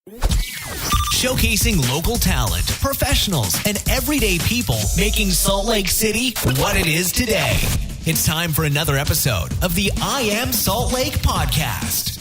Showcasing local talent, professionals, and everyday people making Salt Lake City what it is today. It's time for another episode of the I Am Salt Lake podcast.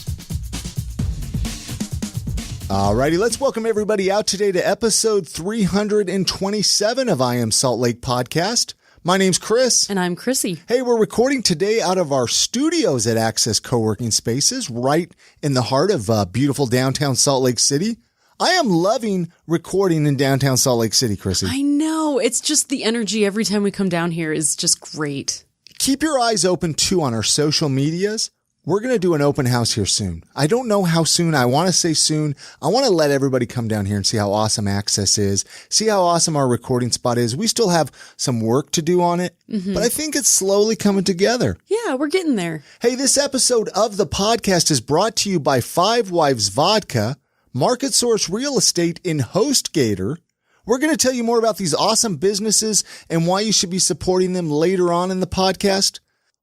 Alrighty, let's welcome everybody out today to episode 327 of I Am Salt Lake podcast. My name's Chris. And I'm Chrissy. Hey, we're recording today out of our studios at Access Co-working Spaces, right in the heart of beautiful downtown Salt Lake City. I am loving recording in downtown Salt Lake City, Chrissy. I know. It's just the energy every time we come down here is just great. Keep your eyes open, too, on our social medias. We're going to do an open house here soon. I don't know how soon. I want to say soon. I want to let everybody come down here and see how awesome Access is, see how awesome our recording spot is. We still have some work to do on it, but I think it's slowly coming together. Yeah, we're getting there. Hey, this episode of the podcast is brought to you by Five Wives Vodka, Market Source Real Estate in HostGator. We're going to tell you more about these awesome businesses and why you should be supporting them later on in the podcast.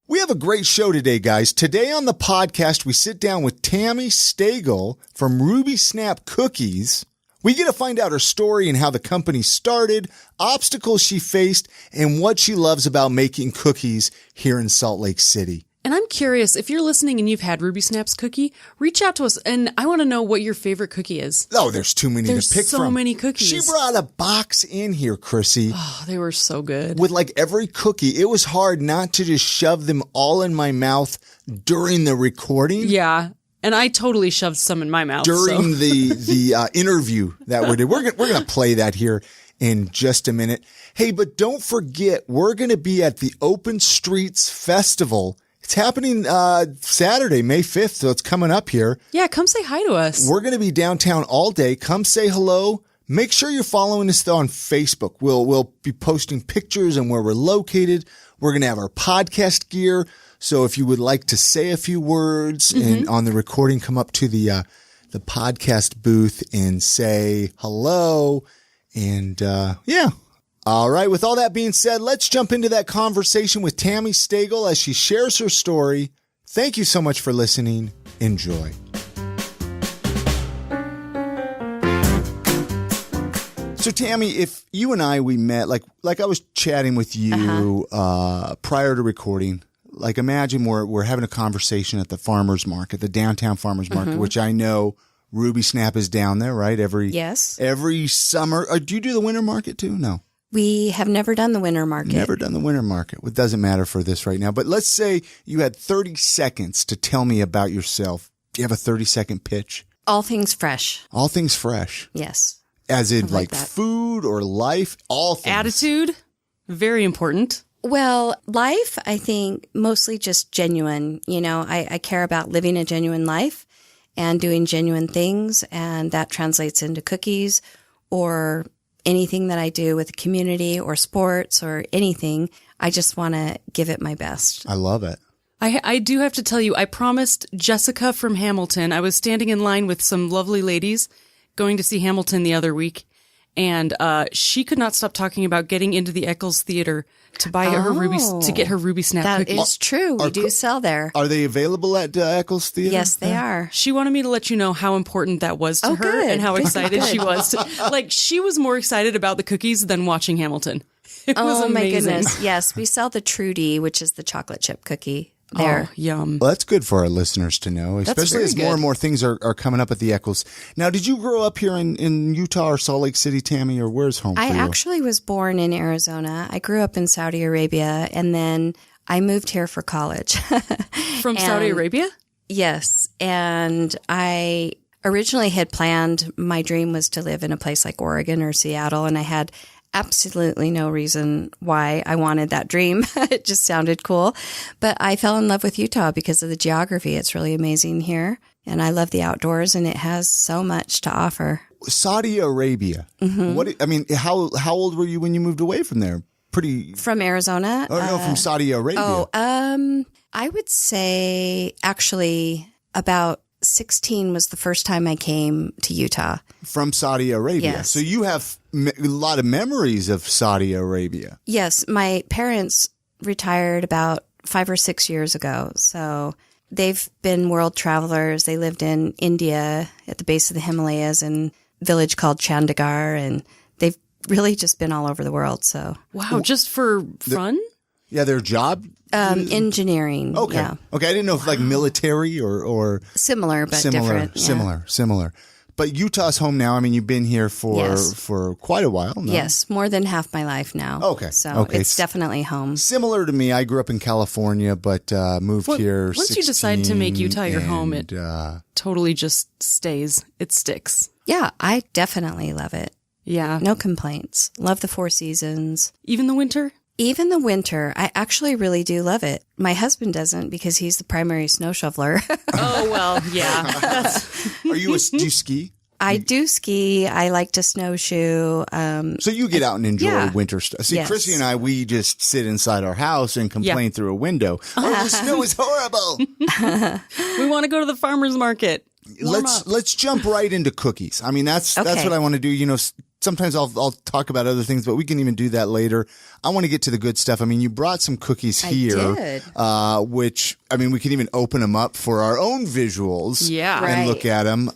We have a great show today, guys. Today on the podcast, we sit down with Tami Steggell from RubySnap Cookies. We get to find out her story and how the company started, obstacles she faced, and what she loves about making cookies here in Salt Lake City. And I'm curious, if you're listening and you've had RubySnap's cookie, reach out to us, and I want to know what your favorite cookie is. Oh, there's too many to pick from. There's so many cookies. She brought a box in here, Chrissy. Oh, they were so good. With like every cookie. It was hard not to just shove them all in my mouth during the recording. Yeah. And I totally shoved some in my mouth. During the interview that we did. We're going to play that here in just a minute. Hey, but don't forget, we're going to be at the Open Streets Festival. It's happening Saturday, May 5th, so it's coming up here. Yeah, come say hi to us. We're going to be downtown all day. Come say hello. Make sure you're following us on Facebook. We'll be posting pictures and where we're located. We're going to have our podcast gear. So if you would like to say a few words and on the recording, come up to the podcast booth and say hello. And yeah. All right. With all that being said, let's jump into that conversation with Tami Steggell as she shares her story. Thank you so much for listening. Enjoy. So, Tami, if you and we met, like I was chatting with you prior to recording, like imagine we're having a conversation at the farmer's market, the downtown farmer's market, which I know RubySnap is down there, right? Every summer. Do you do the winter market too? No. We have never done the winter market. Never done the winter market. It doesn't matter for this right now. But let's say you had 30 seconds to tell me about yourself. Do you have a 30-second pitch? All things fresh. All things fresh. Yes. As in like food or life? All things. Attitude, very important. Well, life, I think, mostly just genuine. You know, I care about living a genuine life and doing genuine things. And that translates into cookies or anything that I do with the community or sports or anything. I just want to give it my best. I love it. I do have to tell you, I promised Jessica from Hamilton. I was standing in line with some lovely ladies going to see Hamilton the other week, and she could not stop talking about getting into the Eccles Theater to buy her to get her RubySnap cookies. That is true. We do sell there. Are they available at Eccles Theater? Yes, they are. She wanted me to let you know how important that was to her good. and how excited she was. She was more excited about the cookies than watching Hamilton. It was amazing. My goodness. Yes, we sell the Trudy, which is the chocolate chip cookie. There. Oh, yum. Well, that's good for our listeners to know, especially as more and more things are coming up at the Eccles. Now, did you grow up here in Utah or Salt Lake City, Tami, or where's home for you? I actually was born in Arizona. I grew up in Saudi Arabia, and then I moved here for college. From Saudi Arabia? Yes. And I originally had planned, my dream was to live in a place like Oregon or Seattle, and I had absolutely no reason why I wanted that dream. It just sounded cool. But I fell in love with Utah because of the geography. It's really amazing here. And I love the outdoors, and it has so much to offer. Saudi Arabia. How old were you when you moved away from there? From Arizona? From Saudi Arabia. I would say actually about 16 was the first time I came to Utah. From Saudi Arabia. Yes. So you have a lot of memories of Saudi Arabia. Yes. My parents retired about 5 or 6 years ago. So they've been world travelers. They lived in India at the base of the Himalayas in a village called Chandigarh, and they've really just been all over the world. So Wow, just for fun? Yeah, their job? engineering. Okay. Yeah. Okay, I didn't know if like military or Similar, but different. Yeah. Similar. But Utah's home now. I mean, you've been here for quite a while now. Yes, more than half my life now. Okay. So it's definitely home. Similar to me, I grew up in California, but moved here. Once you decide to make Utah your home, it and, totally just stays. It sticks. Yeah, I definitely love it. Yeah. No complaints. Love the 4 seasons. Even the winter? Even the winter, I actually really do love it. My husband doesn't because he's the primary snow shoveler. Oh, well, yeah. do you ski? I do ski. I like to snowshoe. So you get out and enjoy winter stuff. See, Yes. Chrissy and I, we just sit inside our house and complain through a window. Oh, the snow is horrible. We want to go to the farmer's market. Let's jump right into cookies. I mean, that's what I want to do. You know, sometimes I'll talk about other things, but we can even do that later. I want to get to the good stuff. I mean, you brought some cookies here, did. Which, I mean, we can even open them up for our own visuals. Yeah. And Right. look at them.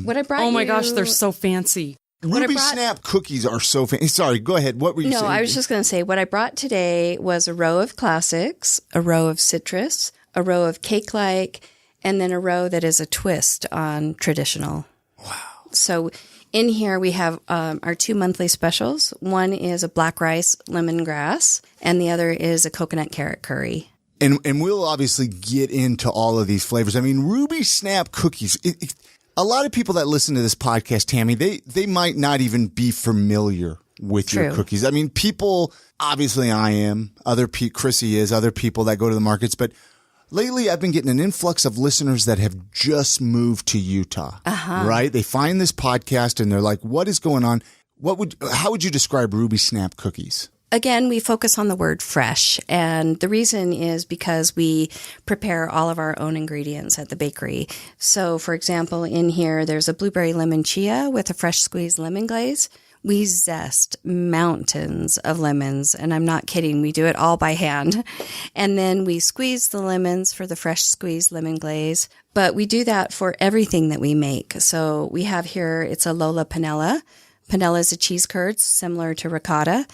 What I brought Oh my you- gosh, they're so fancy. RubySnap cookies are so fancy. Sorry, go ahead. What were you saying? No, I was just going to say what I brought today was a row of classics, a row of citrus, a row of cake-like, and then a row that is a twist on traditional. Wow. So in here we have our 2 monthly specials. One is a black rice lemongrass, and the other is a coconut carrot curry. And we'll obviously get into all of these flavors. I mean, RubySnap cookies. A lot of people that listen to this podcast, Tammy, they might not even be familiar with your True. cookies. I mean, people, obviously I am, Chrissy is, other people that go to the markets, but lately I've been getting an influx of listeners that have just moved to Utah, right? They find this podcast and they're like, what is going on? How would you describe RubySnap cookies? Again, we focus on the word fresh, and the reason is because we prepare all of our own ingredients at the bakery. So, for example, in here, there's a blueberry lemon chia with a fresh squeezed lemon glaze. We zest mountains of lemons, and I'm not kidding. We do it all by hand. And then we squeeze the lemons for the fresh squeezed lemon glaze. But we do that for everything that we make. So we have here, it's a Lola panella. Panella is a cheese curd similar to ricotta.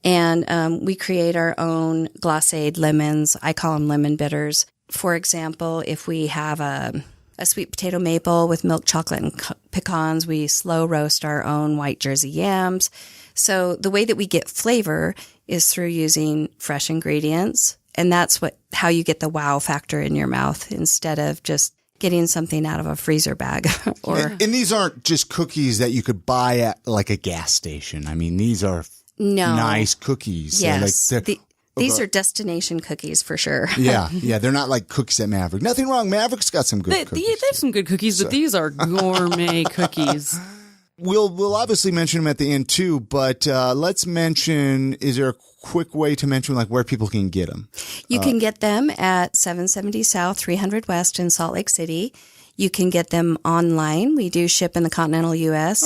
And we create our own glacéd lemons. I call them lemon bitters. For example, if we have a sweet potato maple with milk chocolate and pecans, we slow roast our own white Jersey yams. So the way that we get flavor is through using fresh ingredients. And that's how you get the wow factor in your mouth instead of just getting something out of a freezer bag. And these aren't just cookies that you could buy at like a gas station. I mean, these are nice cookies. Yes. They're these are destination cookies for sure. Yeah. They're not like cookies at Maverick. Nothing wrong. Maverick's got some good cookies. They have some good cookies, but these are gourmet cookies. We'll obviously mention them at the end too, but let's mention, is there a quick way to mention like where people can get them? You can get them at 770 South, 300 West in Salt Lake City. You can get them online. We do ship in the continental U.S.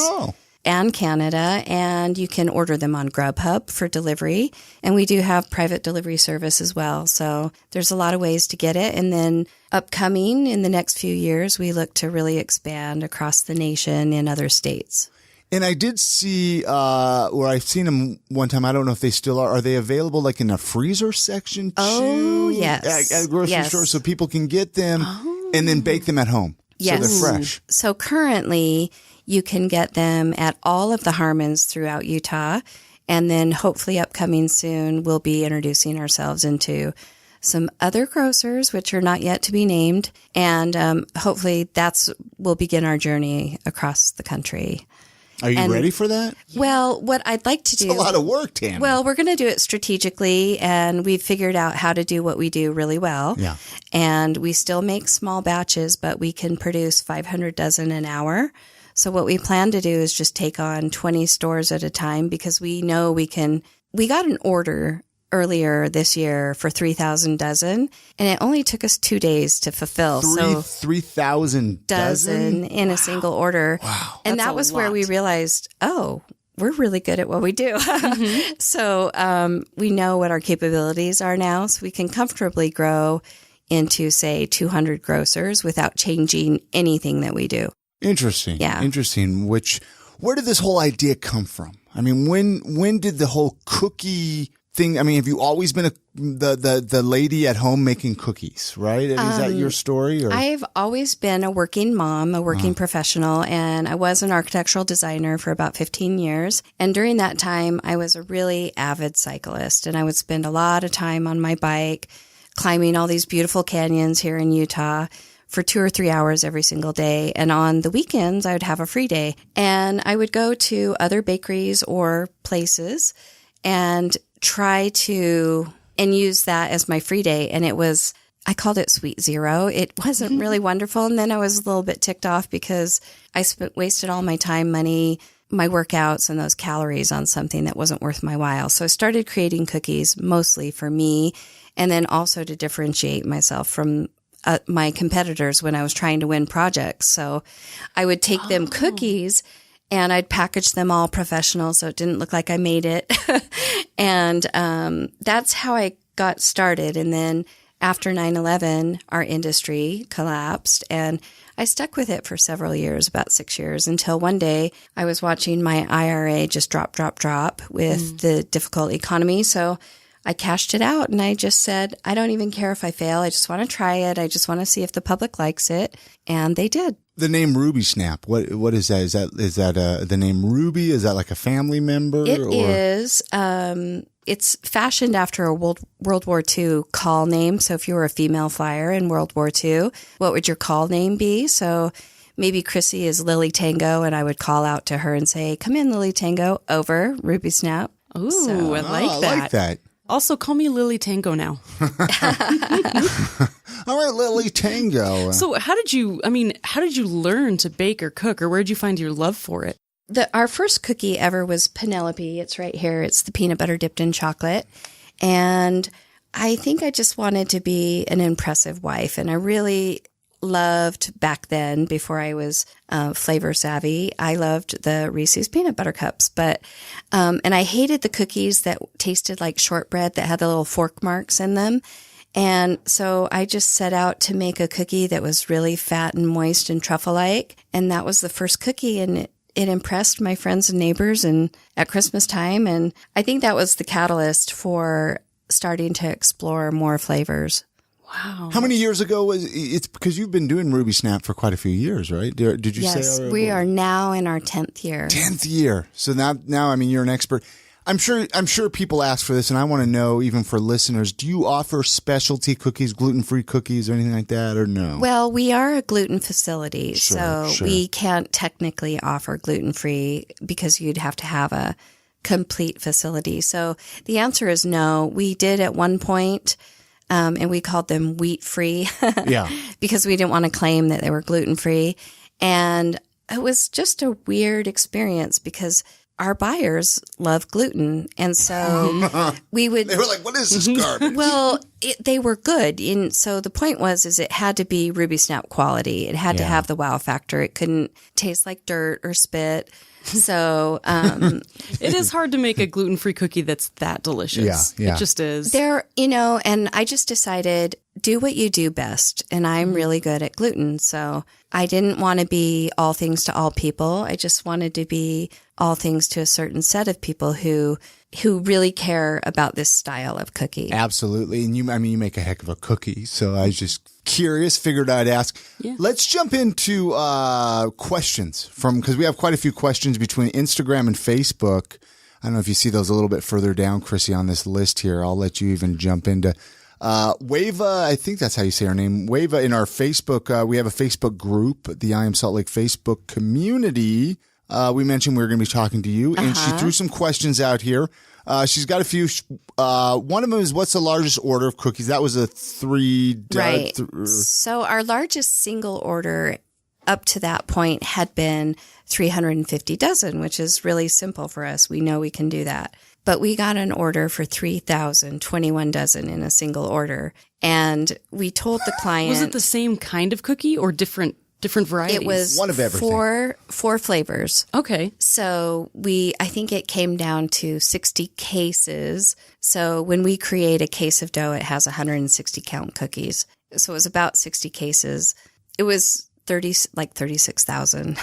And Canada, and you can order them on Grubhub for delivery. And we do have private delivery service as well. So there's a lot of ways to get it. And then upcoming in the next few years, we look to really expand across the nation in other states. And I did see where I've seen them one time. I don't know if they still are. Are they available like in a freezer section too? Oh, yes. At a grocery store so people can get them and then bake them at home. Yes. So they're fresh. So currently you can get them at all of the Harmons throughout Utah. And then hopefully upcoming soon, we'll be introducing ourselves into some other grocers, which are not yet to be named. And hopefully we'll begin our journey across the country. Are you ready for that? Well, what I'd like to do... It's a lot of work, Tammy. Well, we're going to do it strategically, and we've figured out how to do what we do really well. Yeah. And we still make small batches, but we can produce 500 dozen an hour. So what we plan to do is just take on 20 stores at a time because we know we can... We got an order earlier this year for 3,000 dozen, and it only took us 2 days to fulfill. 3,000 dozen in a single order. Wow. And That's that a was where lot. we realized, we're really good at what we do. So we know what our capabilities are now, so we can comfortably grow, into, say, 200 grocers without changing anything that we do. Interesting. Yeah. Interesting. Where did this whole idea come from? I mean, when did the whole cookie thing, I mean, have you always been the lady at home making cookies, right? Is that your story? Or? I've always been a working mom, a working professional, and I was an architectural designer for about 15 years. And during that time, I was a really avid cyclist, and I would spend a lot of time on my bike, climbing all these beautiful canyons here in Utah for 2 or 3 hours every single day. And on the weekends, I would have a free day. And I would go to other bakeries or places and try to use that as my free day. And I called it Sweet Zero. It wasn't really wonderful. And then I was a little bit ticked off because I wasted all my time, money, my workouts, and those calories on something that wasn't worth my while. So I started creating cookies mostly for me, and then also to differentiate myself from my competitors when I was trying to win projects. So I would take them cookies and I'd package them all professional so it didn't look like I made it. And that's how I got started. And then after 9/11, our industry collapsed, and I stuck with it for several years, about 6 years, until one day I was watching my IRA just drop with the difficult economy. So I cashed it out, and I just said, I don't even care if I fail. I just want to try it. I just want to see if the public likes it. And they did. The name RubySnap, what is that? Is that the name Ruby? Is that like a family member? It is. It's fashioned after a World War II call name. So if you were a female flyer in World War II, what would your call name be? So maybe Chrissy is Lily Tango, and I would call out to her and say, come in, Lily Tango, over, RubySnap. Ooh, I like that. Also, call me Lily Tango now. All right, Lily Tango. So how did you learn to bake or cook, or where did you find your love for it? Our first cookie ever was Penelope. It's right here. It's the peanut butter dipped in chocolate. And I think I just wanted to be an impressive wife. And I really loved back then, before I was flavor savvy, I loved the Reese's peanut butter cups. But, and I hated the cookies that tasted like shortbread that had the little fork marks in them. And so I just set out to make a cookie that was really fat and moist and truffle-like. And that was the first cookie, and it impressed my friends and neighbors and at Christmas time. And I think that was the catalyst for starting to explore more flavors. Wow. How many years ago was it's because you've been doing RubySnap for quite a few years, right? Did you say? Yes, we are now in our 10th year. 10th year. So now, I mean, you're an expert. I'm sure people ask for this, and I want to know, even for listeners, do you offer specialty cookies, gluten-free cookies, or anything like that, or no? Well, we are a gluten facility, Sure. we can't technically offer gluten-free because you'd have to have a complete facility. So the answer is no. We did at one point, and we called them wheat-free Yeah. because we didn't want to claim that they were gluten-free. And it was just a weird experience because our buyers love gluten. And so they were like, what is this garbage? Well, they were good. And so the point was it had to be RubySnap quality. It had to have the wow factor. It couldn't taste like dirt or spit. So it is hard to make a gluten-free cookie that's that delicious. Yeah. It just is. And I just decided, do what you do best. And I'm really good at gluten. So I didn't want to be all things to all people. I just wanted to be all things to a certain set of people who really care about this style of cookie. Absolutely. And you make a heck of a cookie. So I was just curious, figured I'd ask. Yeah. Let's jump into questions because we have quite a few questions between Instagram and Facebook. I don't know if you see those a little bit further down, Chrissy, on this list here. I'll let you even jump into Wava. I think that's how you say her name. Wava, in our Facebook, we have a Facebook group, the I Am Salt Lake Facebook community. We mentioned we were going to be talking to you, and she threw some questions out here. She's got a few. One of them is, what's the largest order of cookies? That was a 3. Right. So our largest single order up to that point had been 350 dozen, which is really simple for us. We know we can do that. But we got an order for 3,021 dozen in a single order. And we told the client. Was it the same kind of cookie or different varieties? It was one of everything. Four flavors. Okay. So I think it came down to 60 cases. So when we create a case of dough, it has 160 count cookies. So it was about 60 cases. It was 36,000.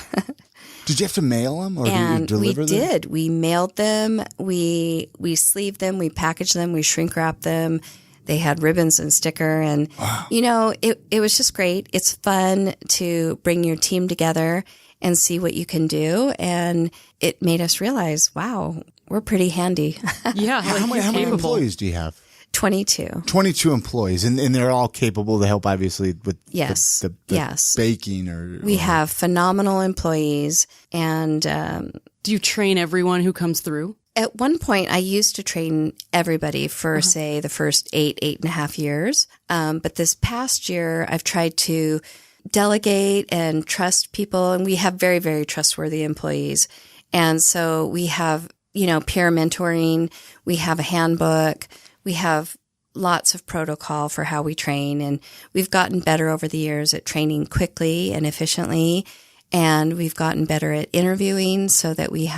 Did you have to mail them or And did you deliver them? We did. We mailed them. We sleeved them. We packaged them. We shrink wrapped them. They had ribbons and sticker. And, it was just great. It's fun to bring your team together and see what you can do. And it made us realize, wow, we're pretty handy. Yeah. How many employees do you have? 22. 22 employees, and they're all capable to help, obviously, with Yes. the Yes. baking. We have phenomenal employees. And Do you train everyone who comes through? at one point, I used to train everybody for, say, the first 8.5 years. But this past year, I've tried to delegate and trust people. And we have very, very trustworthy employees. And so we have, peer mentoring. We have a handbook. We have lots of protocol for how we train. And we've gotten better over the years at training quickly and efficiently. And we've gotten better at interviewing so that we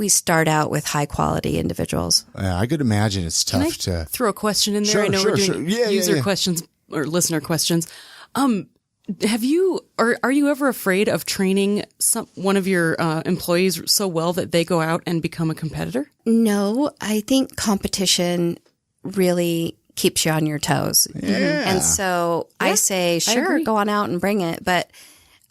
start out with high quality individuals. Yeah, I could imagine it's Can I tough to. throw a question in there? Sure, I know sure, we're doing sure. Yeah, user yeah. questions or listener questions. Have you, or are you ever afraid of training one of your employees so well that they go out and become a competitor? No, I think competition really keeps you on your toes. Yeah. And so I say, sure, agree. go on out and bring it. But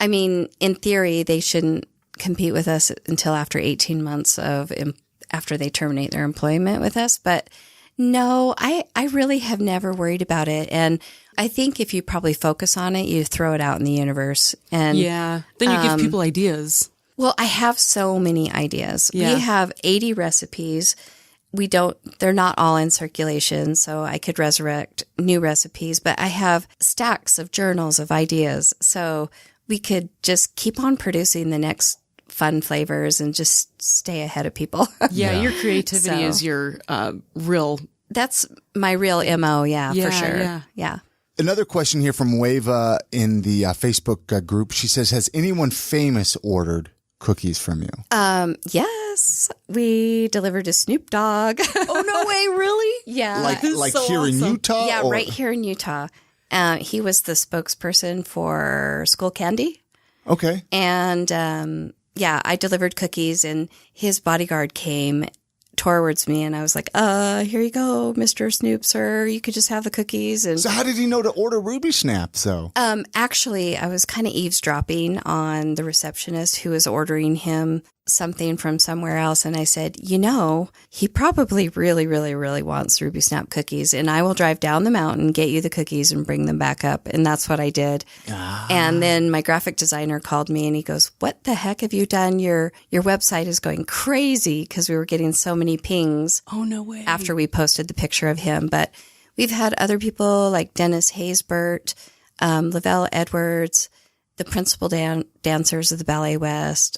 I mean, in theory, they shouldn't compete with us until after 18 months after they terminate their employment with us. But no, I really have never worried about it. And I think if you probably focus on it, you throw it out in the universe. And Yeah. Then you give people ideas. well, I have so many ideas. Yeah. We have 80 recipes. They're not all in circulation, so I could resurrect new recipes, but I have stacks of journals of ideas. So we could just keep on producing the next fun flavors and just stay ahead of people. Yeah, your creativity So- is your real. That's my real MO. Yeah, Yeah, for sure. yeah. Yeah. Another question here from Wava in the Facebook group. She says, has anyone famous ordered cookies from you? Yes, we delivered to Snoop Dogg. Oh, no way, really? Yeah. Like so here in awesome. Utah? Yeah, or- right here in Utah. He was the spokesperson for Skull Candy. Okay. And I delivered cookies, and his bodyguard came towards me, and I was like, here you go, Mr. Snoop, sir. You could just have the cookies. And So how did he know to order RubySnap, though? actually, I was kind of eavesdropping on the receptionist who was ordering him something from somewhere else. And I said, he probably really, really, really wants RubySnap cookies. And I will drive down the mountain, get you the cookies, and bring them back up. And that's what I did. And then my graphic designer called me and he goes, what the heck have you done? Your website is going crazy, because we were getting so many pings Oh, no way. after we posted the picture of him. But we've had other people like Dennis Haysbert, Lavelle Edwards, the principal dancers of the Ballet West.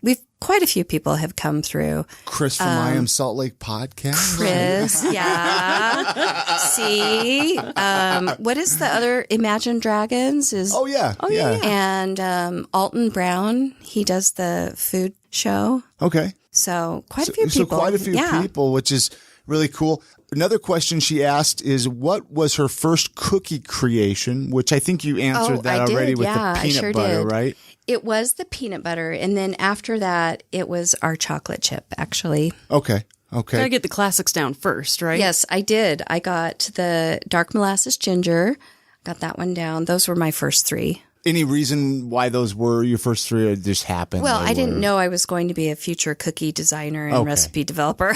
We've quite a few people have come through. Chris from I Am Salt Lake podcast? Chris, yeah. See, what is the other? Imagine Dragons is. Oh, yeah. Yeah. And Alton Brown, he does the food show. Okay. So quite a few So people. quite a few Yeah. people, which is really cool. Another question she asked is, what was her first cookie creation? Which I think you answered that I already did. with Yeah, the I peanut sure butter, did. right? It was the peanut butter. And then after that, it was our chocolate chip, actually. Okay. Gotta get the classics down first, right? Yes, I did. I got the dark molasses ginger, got that one down. Those were my first three. Any reason why those were your first three, or it just happened? Well, They I didn't were- know I was going to be a future cookie designer and Okay. recipe developer.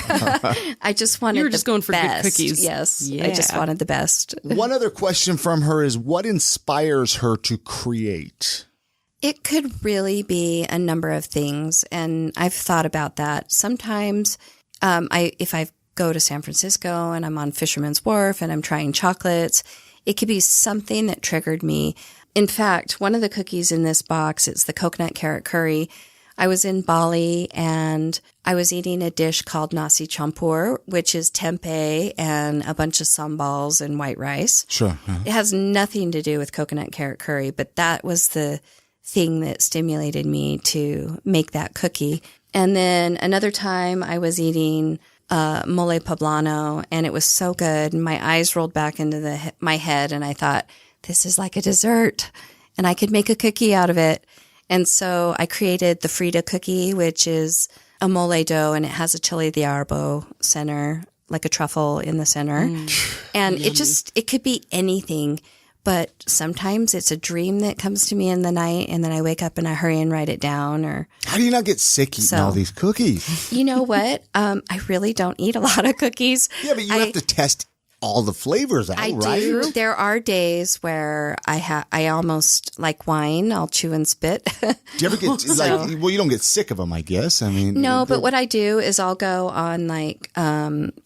I just wanted You were just the going for good best. cookies. Yes, Yeah. I just wanted the best. One other question from her is, what inspires her to create? It could really be a number of things, and I've thought about that. Sometimes, if I go to San Francisco and I'm on Fisherman's Wharf and I'm trying chocolates, it could be something that triggered me. In fact, one of the cookies in this box, it's the coconut carrot curry. I was in Bali and I was eating a dish called nasi campur, which is tempeh and a bunch of sambals and white rice. Sure. It has nothing to do with coconut carrot curry, but that was the thing that stimulated me to make that cookie. And then another time I was eating mole poblano, and it was so good. And my eyes rolled back into my head, and I thought, this is like a dessert and I could make a cookie out of it. And so I created the Frida cookie, which is a mole dough, and it has a chili de arbo center, like a truffle in the center. And it could be anything. But sometimes it's a dream that comes to me in the night, and then I wake up and I hurry and write it down. Or how do you not get sick eating all these cookies? You know what? I really don't eat a lot of cookies. Yeah, but you have to test all the flavors out, right? Do. There are days where I almost like wine. I'll chew and spit. Do you ever get well, you don't get sick of them, I guess. I mean, no, but what I do is I'll go on like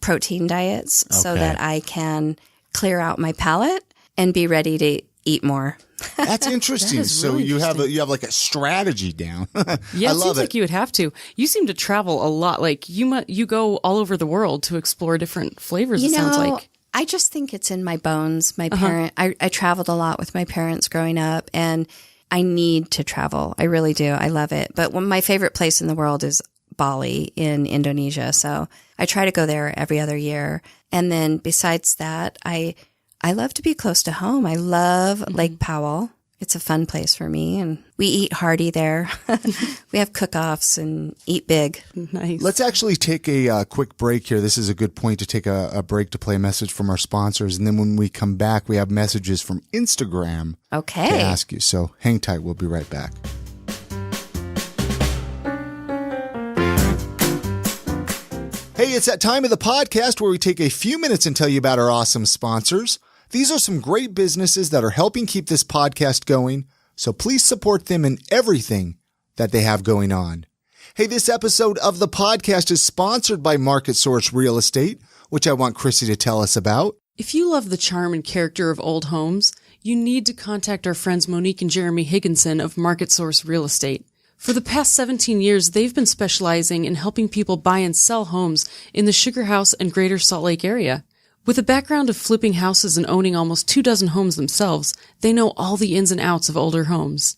protein diets so that I can clear out my palate and be ready to eat more. That's interesting. That is so really you have like a strategy down. Yeah, I it love seems like you would have to. You seem to travel a lot. Like you go all over the world to explore different flavors. It sounds like. I just think it's in my bones. My I traveled a lot with my parents growing up, and I need to travel. I really do. I love it. But my favorite place in the world is Bali in Indonesia. So I try to go there every other year. And then besides that, I love to be close to home. I love Lake Powell. It's a fun place for me, and we eat hearty there. We have cook-offs and eat big. Nice. Let's actually take a quick break here. This is a good point to take a break to play a message from our sponsors. And then when we come back, we have messages from Instagram to ask you. So hang tight. We'll be right back. Hey, it's that time of the podcast where we take a few minutes and tell you about our awesome sponsors. These are some great businesses that are helping keep this podcast going, so please support them in everything that they have going on. Hey, this episode of the podcast is sponsored by Market Source Real Estate, which I want Chrissy to tell us about. If you love the charm and character of old homes, you need to contact our friends Monique and Jeremy Higginson of Market Source Real Estate. For the past 17 years, they've been specializing in helping people buy and sell homes in the Sugar House and Greater Salt Lake area. With a background of flipping houses and owning almost 24 homes themselves, they know all the ins and outs of older homes.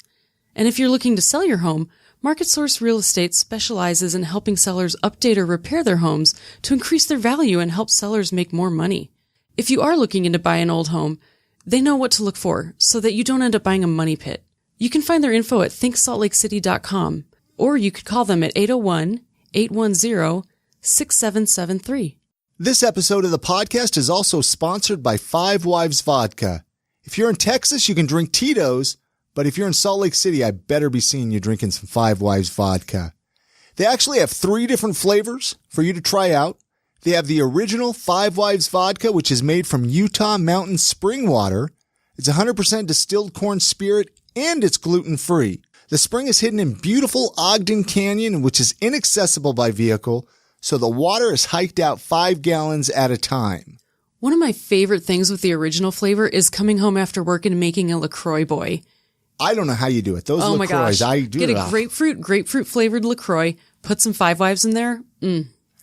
And if you're looking to sell your home, Market Source Real Estate specializes in helping sellers update or repair their homes to increase their value and help sellers make more money. If you are looking to buy an old home, they know what to look for so that you don't end up buying a money pit. You can find their info at thinksaltlakecity.com, or you could call them at 801-810-6773. This episode of the podcast is also sponsored by Five Wives Vodka. If you're in Texas, you can drink Tito's, but if you're in Salt Lake City, I better be seeing you drinking some Five Wives Vodka. They actually have 3 different flavors for you to try out. They have the original Five Wives Vodka, which is made from Utah mountain spring water. It's 100% distilled corn spirit, and it's gluten-free. The spring is hidden in beautiful Ogden Canyon, which is inaccessible by vehicle, so the water is hiked out 5 gallons at a time. One of my favorite things with the original flavor is coming home after work and making a LaCroix boy. I don't know how you do it. Those LaCroix, my gosh. I do Get it. a grapefruit flavored LaCroix, put some Five Wives in there.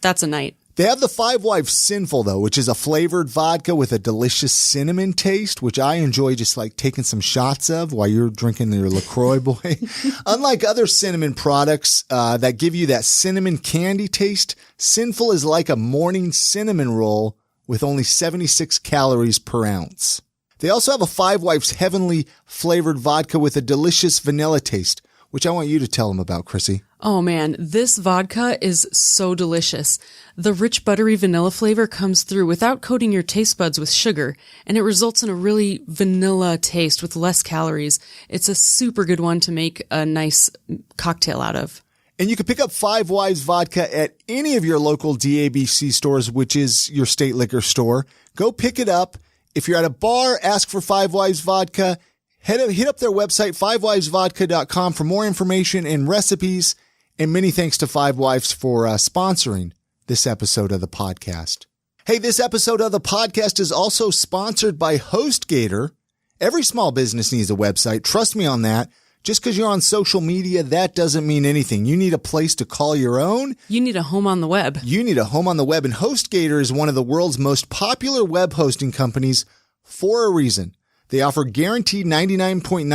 That's a night. They have the Five Wives Sinful, though, which is a flavored vodka with a delicious cinnamon taste, which I enjoy just like taking some shots of while you're drinking your LaCroix boy. Unlike other cinnamon products that give you that cinnamon candy taste, Sinful is like a morning cinnamon roll with only 76 calories per ounce. They also have a Five Wives Heavenly flavored vodka with a delicious vanilla taste, which I want you to tell them about, Chrissy. Oh man, this vodka is so delicious. The rich buttery vanilla flavor comes through without coating your taste buds with sugar, and it results in a really vanilla taste with less calories. It's a super good one to make a nice cocktail out of. And you can pick up Five Wives Vodka at any of your local DABC stores, which is your state liquor store. Go pick it up. If you're at a bar, ask for Five Wives Vodka. Hit up their website, fivewivesvodka.com, for more information and recipes. And many thanks to Five Wives for sponsoring this episode of the podcast. Hey, this episode of the podcast is also sponsored by HostGator. Every small business needs a website. Trust me on that. Just because you're on social media, that doesn't mean anything. You need a place to call your own. You need a home on the web. You need a home on the web. And HostGator is one of the world's most popular web hosting companies for a reason. They offer guaranteed 99.9%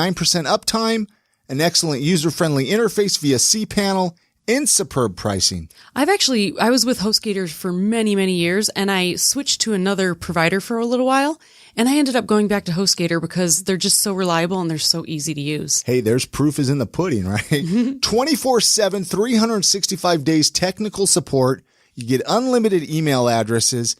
uptime, an excellent user-friendly interface via cPanel, and superb pricing. I was with HostGator for many, many years, and I switched to another provider for a little while. And I ended up going back to HostGator because they're just so reliable and they're so easy to use. Hey, there's proof is in the pudding, right? 24/7, 365 days technical support. You get unlimited email addresses.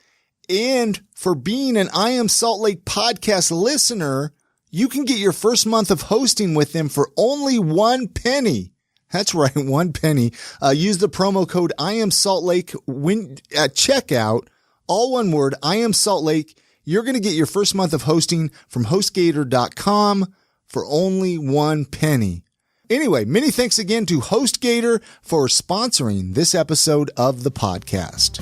And for being an I Am Salt Lake podcast listener, you can get your first month of hosting with them for only 1 penny. That's right, 1 penny. Use the promo code I Am Salt Lake at checkout. All one word, I Am Salt Lake. You're going to get your first month of hosting from HostGator.com for only 1 penny. Anyway, many thanks again to HostGator for sponsoring this episode of the podcast.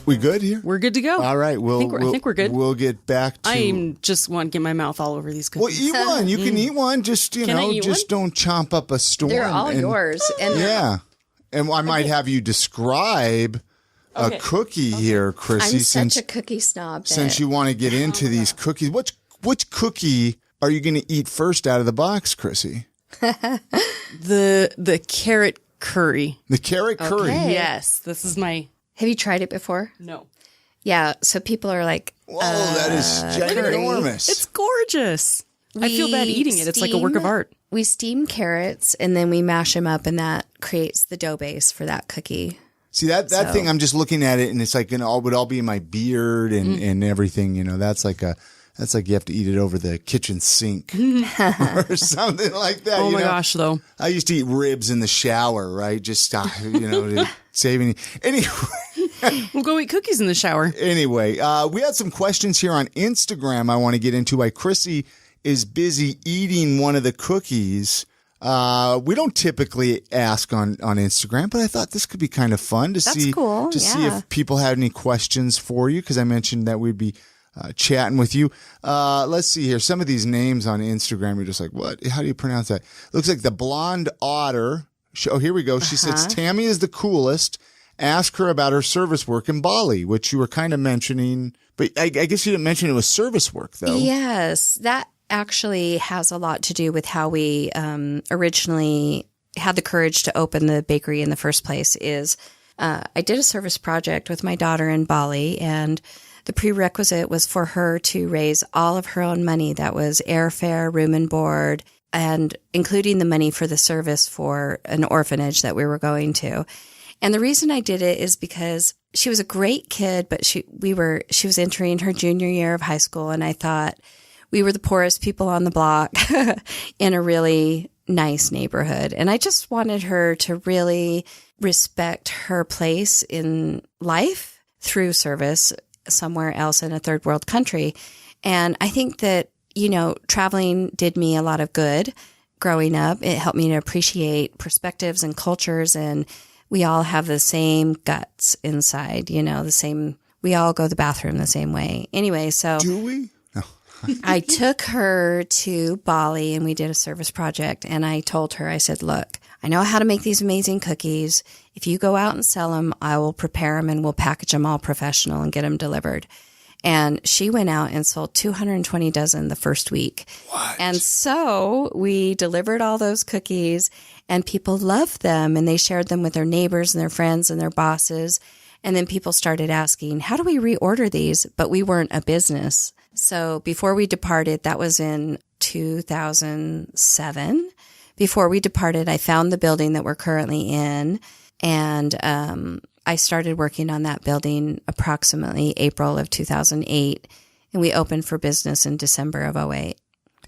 We good here? We're good to go. All right. I think we're good. We'll get back to... I just want to get my mouth all over these cookies. Well, eat one. You can eat one. Just, just don't chomp up a storm. They're all yours. And yeah. And I might have you describe a cookie here, Chrissy. I'm such a cookie snob. Since you want to get into these cookies. Which cookie are you going to eat first out of the box, Chrissy? The carrot curry. The carrot curry? Okay. Yes. This is my... Have you tried it before? No. Yeah. So people are like, whoa, that is ginormous. It's gorgeous. I feel bad eating it. It's like a work of art. We steam carrots and then we mash them up, and that creates the dough base for that cookie. See, that thing, I'm just looking at it and it's like, would all be in my beard and everything. That's like you have to eat it over the kitchen sink or something like that. Oh my gosh, though. I used to eat ribs in the shower, right? Just, to save any. Anyway. We'll go eat cookies in the shower. Anyway, we had some questions here on Instagram I want to get into. Why Chrissy is busy eating one of the cookies. We don't typically ask on Instagram, but I thought this could be kind of fun to see if people had any questions for you, because I mentioned that we'd be chatting with you. Let's see here. Some of these names on Instagram, you're just like, what? How do you pronounce that? Looks like the Blonde Otter. Oh, here we go. She says, Tami is the coolest. Ask her about her service work in Bali, which you were kind of mentioning, but I guess you didn't mention it was service work, though. Yes, that actually has a lot to do with how we originally had the courage to open the bakery in the first place. I did a service project with my daughter in Bali, and the prerequisite was for her to raise all of her own money. That was airfare, room and board, and including the money for the service for an orphanage that we were going to. And the reason I did it is because she was a great kid, but she was entering her junior year of high school, and I thought we were the poorest people on the block in a really nice neighborhood. And I just wanted her to really respect her place in life through service somewhere else in a third world country. And I think that, traveling did me a lot of good growing up. It helped me to appreciate perspectives and cultures, and we all have the same guts inside, the same, we all go to the bathroom the same way. Anyway, so. Do we? No. I took her to Bali and we did a service project, and I told her, I said, look, I know how to make these amazing cookies. If you go out and sell them, I will prepare them and we'll package them all professional and get them delivered. And she went out and sold 220 dozen the first week. What? And so we delivered all those cookies, and people loved them, and they shared them with their neighbors and their friends and their bosses. And then people started asking, how do we reorder these? But we weren't a business. So before we departed, that was in 2007. Before we departed, I found the building that we're currently in, and I started working on that building approximately April of 2008, and we opened for business in December of 2008.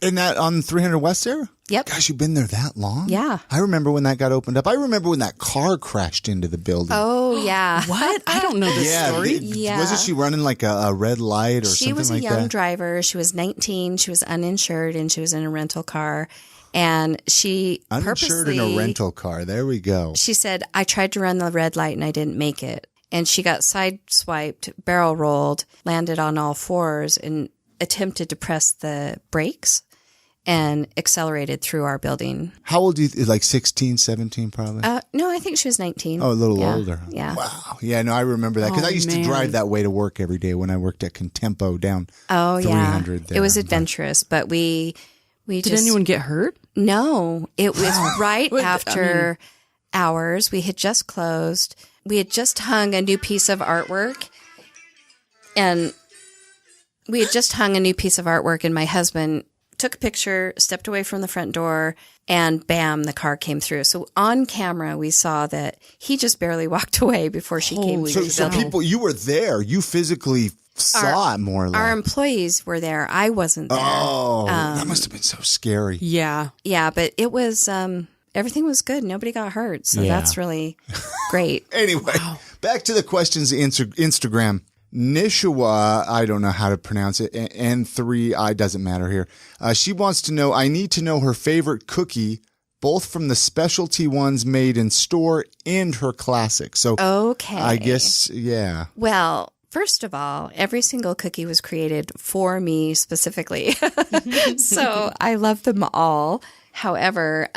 And that on 300 West there? Yep. Gosh, you've been there that long? Yeah. I remember when that got opened up. I remember when that car crashed into the building. Oh, yeah. What? I don't know this story. Wasn't she running like a red light or something like that? She was a young driver. She was 19. She was uninsured, and she was in a rental car. And she uninsured purposely, in a rental car. There we go. She said, I tried to run the red light and I didn't make it. And she got sideswiped, barrel rolled, landed on all fours, and attempted to press the brakes and accelerated through our building. How old do you like 16, 17 probably? No, I think she was 19. Oh, a little older. Yeah. Wow. Yeah, no, I remember that because I used to drive that way to work every day when I worked at Contempo down 300 there. It was adventurous, but we Did anyone get hurt? No, it was right after hours. We had just closed. we had just hung a new piece of artwork, and my husband took a picture, stepped away from the front door, and bam, the car came through. So on camera, we saw that he just barely walked away before she came through. So people, you were there. You physically saw it more or less. Our employees were there. I wasn't there. Oh, that must have been so scary. Yeah. Yeah, but it was, everything was good. Nobody got hurt. So that's really great. Anyway, back to the questions, Instagram. Nishawa, I don't know how to pronounce it, N3I, doesn't matter here. She wants to know, I need to know her favorite cookie, both from the specialty ones made in store and her classic. So, okay. I guess, yeah. Well, first of all, every single cookie was created for me specifically. So I love them all. However,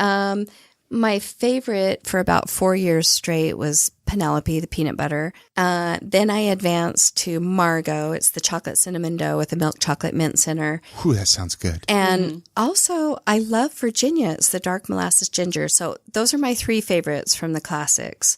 my favorite for about 4 years straight was Penelope, the peanut butter. Then I advanced to Margot. It's the chocolate cinnamon dough with the milk chocolate mint center. Whew, that sounds good. And also, I love Virginia. It's the dark molasses ginger. So those are my 3 favorites from the classics.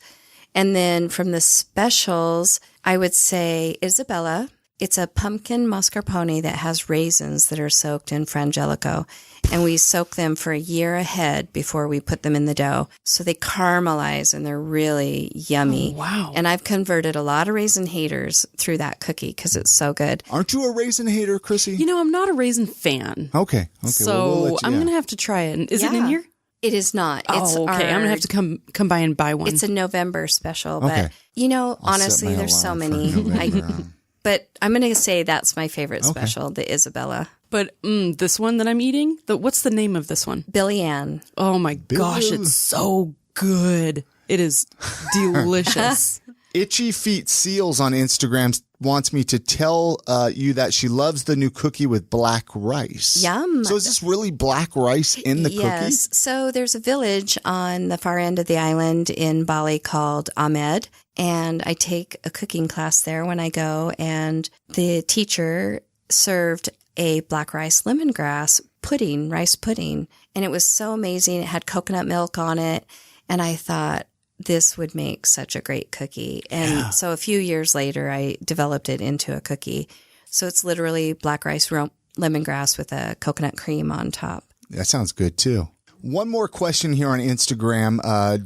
And then from the specials, I would say Isabella. It's a pumpkin mascarpone that has raisins that are soaked in frangelico. And we soak them for a year ahead before we put them in the dough. So they caramelize and they're really yummy. Oh, wow. And I've converted a lot of raisin haters through that cookie because it's so good. Aren't you a raisin hater, Chrissy? You know, I'm not a raisin fan. Okay. So we'll I'm going to have to try it. Is it in here? It is not. It's okay. I'm going to have to come by and buy one. It's a November special. Okay. But, you know, I'll honestly, set my there's so alarm many. for November. But I'm going to say that's my favorite special, the Isabella. But this one that I'm eating, what's the name of this one? Billy Ann. Oh my gosh, it's so good. It is delicious. Itchy Feet Seals on Instagram wants me to tell you that she loves the new cookie with black rice. Yum. So is this really black rice in the cookie? Yes. So there's a village on the far end of the island in Bali called Ahmed. And I take a cooking class there when I go. And the teacher served a black rice lemongrass pudding, rice pudding. And it was so amazing. It had coconut milk on it. And I thought, this would make such a great cookie. And so a few years later, I developed it into a cookie. So it's literally black rice lemongrass with a coconut cream on top. That sounds good too. One more question here on Instagram.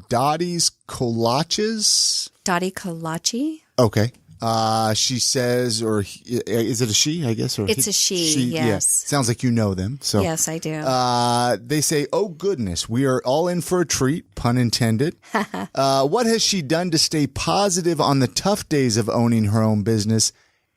Dottie's Kolaches. Dottie Kolachi? Okay. She says, or is it a she, I guess? Or it's a she, yes. Yeah. Sounds like you know them. So yes, I do. They say, oh goodness, we are all in for a treat, pun intended. What has she done to stay positive on the tough days of owning her own business?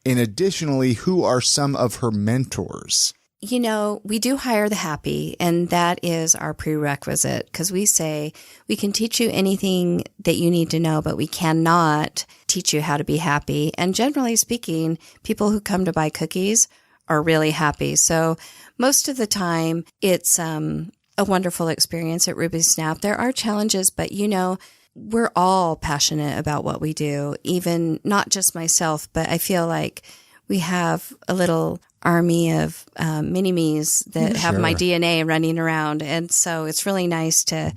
And additionally, who are some of her mentors? You know, we do hire the happy, and that is our prerequisite because we say we can teach you anything that you need to know, but we cannot teach you how to be happy. And generally speaking, people who come to buy cookies are really happy. So most of the time, it's a wonderful experience at RubySnap. There are challenges, but you know, we're all passionate about what we do, even not just myself, but I feel like we have a little army of mini-me's that have my DNA running around. And so it's really nice to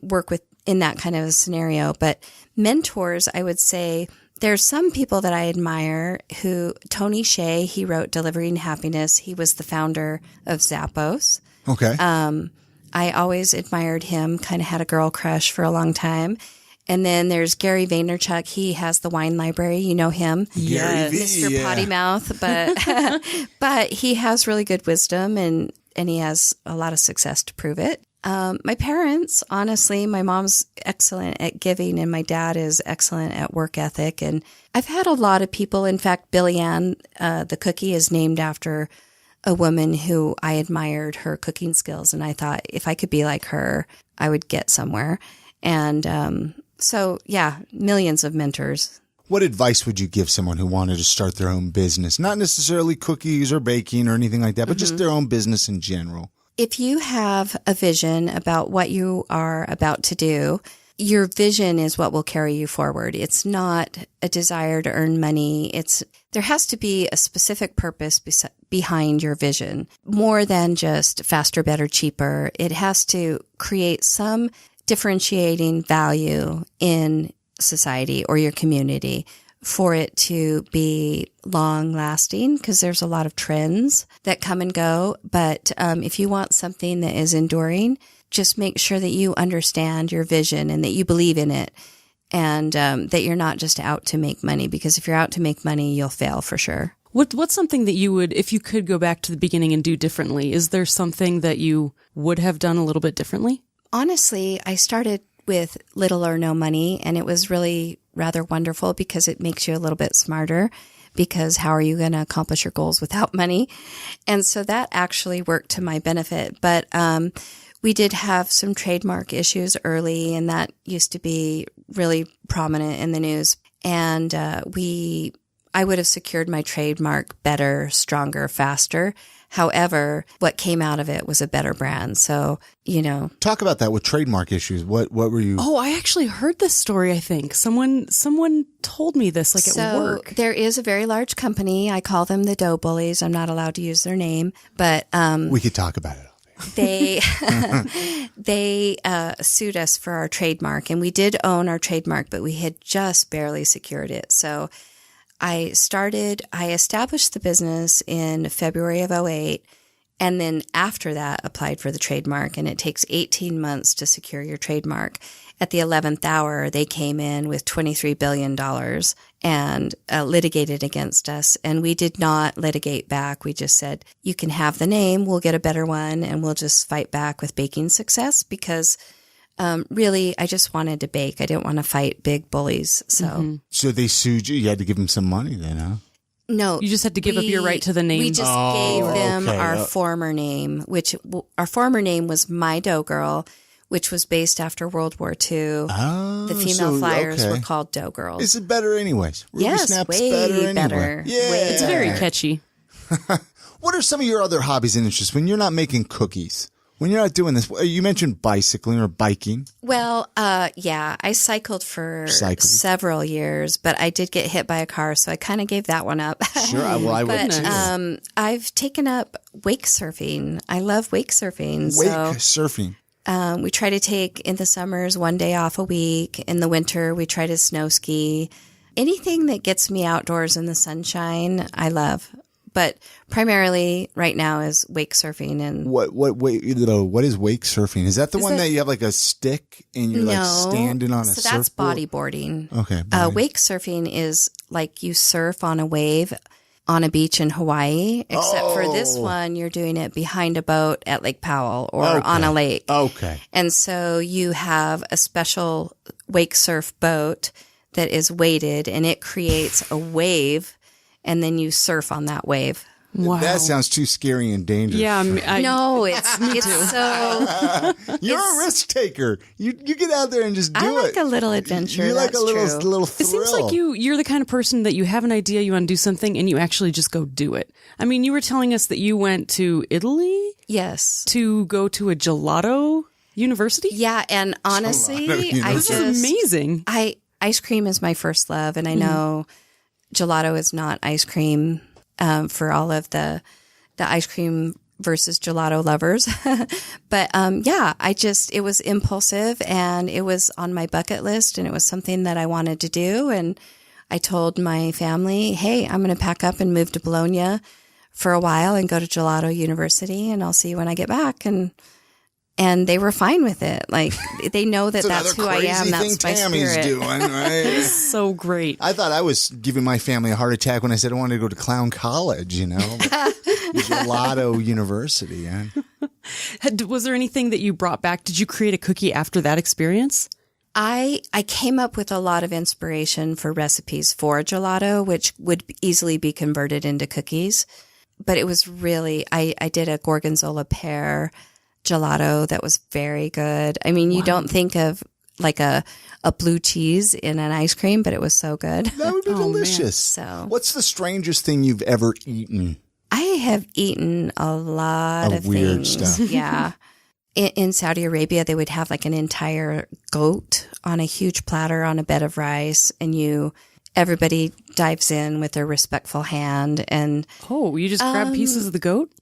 work with in that kind of a scenario. But mentors, I would say there's some people that I admire who, Tony Hsieh, he wrote Delivering Happiness. He was the founder of Zappos. Okay. I always admired him, kind of had a girl crush for a long time. And then there's Gary Vaynerchuk. He has the wine library. You know him. Yes. Mr. Potty Mouth. But he has really good wisdom and he has a lot of success to prove it. My parents, honestly, my mom's excellent at giving and my dad is excellent at work ethic. And I've had a lot of people. In fact, Billy Ann, the cookie, is named after a woman who I admired her cooking skills. And I thought if I could be like her, I would get somewhere. And so, yeah, millions of mentors. What advice would you give someone who wanted to start their own business? Not necessarily cookies or baking or anything like that, but just their own business in general. If you have a vision about what you are about to do, your vision is what will carry you forward. It's not a desire to earn money. There has to be a specific purpose behind your vision, more than just faster, better, cheaper. It has to create some differentiating value in society or your community for it to be long lasting, because there's a lot of trends that come and go. But if you want something that is enduring, just make sure that you understand your vision and that you believe in it, and that you're not just out to make money, because if you're out to make money, you'll fail for sure. What's something that you would, if you could go back to the beginning and do differently, is there something that you would have done a little bit differently? Honestly, I started with little or no money, and it was really rather wonderful because it makes you a little bit smarter, because how are you going to accomplish your goals without money? And so that actually worked to my benefit. But we did have some trademark issues early, and that used to be really prominent in the news. And I would have secured my trademark better, stronger, faster. However, what came out of it was a better brand. So, Talk about that with trademark issues. What were you? Oh, I actually heard this story, I think. Someone told me this, at work. There is a very large company. I call them the Dough Bullies. I'm not allowed to use their name, but we could talk about it. They sued us for our trademark, and we did own our trademark, but we had just barely secured it. So I established the business in February of 2008, and then after that applied for the trademark, and it takes 18 months to secure your trademark. At the 11th hour, they came in with $23 billion and litigated against us. And we did not litigate back. We just said, you can have the name, we'll get a better one, and we'll just fight back with baking success, because really, I just wanted to bake. I didn't want to fight big bullies. So they sued you. You had to give them some money then, huh? No. You just had to give up your right to the name. We just gave them our former name, which our former name was My Dough Girl, which was based after World War II. Oh, the female flyers were called Dough Girls. Is it better anyways? Yes, RubySnap's way better anyway. better. Yeah. Way It's very catchy. What are some of your other hobbies and interests when you're not making cookies? When you're not doing this, you mentioned bicycling or biking. Well, yeah, I cycled for several years, but I did get hit by a car, so I kind of gave that one up. Sure, I would too. I've taken up wake surfing. I love wake surfing. Surfing. We try to take in the summers 1 day off a week. In the winter, we try to snow ski. Anything that gets me outdoors in the sunshine, I love. But primarily right now is wake surfing. And what is wake surfing? Is that the one that you have like a stick and you're like standing on a surfboard? So that's bodyboarding. Okay. Wake surfing is like you surf on a wave on a beach in Hawaii, except for this one, you're doing it behind a boat at Lake Powell or on a lake. Okay. And so you have a special wake surf boat that is weighted, and it creates a wave, and then you surf on that wave. Wow. That sounds too scary and dangerous. Yeah. No, it's so... You're a risk taker. You get out there and just do it. I like a little adventure. You like a little thrill. It seems like you're the kind of person that you have an idea, you want to do something, and you actually just go do it. I mean, you were telling us that you went to Italy? Yes. To go to a Gelato University? Yeah, and honestly, this is amazing. Ice cream is my first love, and I know gelato is not ice cream for all of the ice cream versus gelato lovers. But yeah, it was impulsive, and it was on my bucket list, and it was something that I wanted to do. And I told my family, hey, I'm going to pack up and move to Bologna for a while and go to Gelato University, and I'll see you when I get back. And they were fine with it. Like, they know that that's who I am. That's my Tami's spirit. doing, right? It's so great. I thought I was giving my family a heart attack when I said I wanted to go to Clown College, Gelato University. Yeah. Was there anything that you brought back? Did you create a cookie after that experience? I came up with a lot of inspiration for recipes for gelato, which would easily be converted into cookies. But it was really, I did a gorgonzola pear gelato that was very good. I mean, you don't think of like a blue cheese in an ice cream, but it was so good. That would be delicious. So, what's the strangest thing you've ever eaten? I have eaten a lot of weird things. stuff. Yeah. In Saudi Arabia, they would have like an entire goat on a huge platter on a bed of rice, and everybody dives in with their respectful hand. And you just grab pieces of the goat?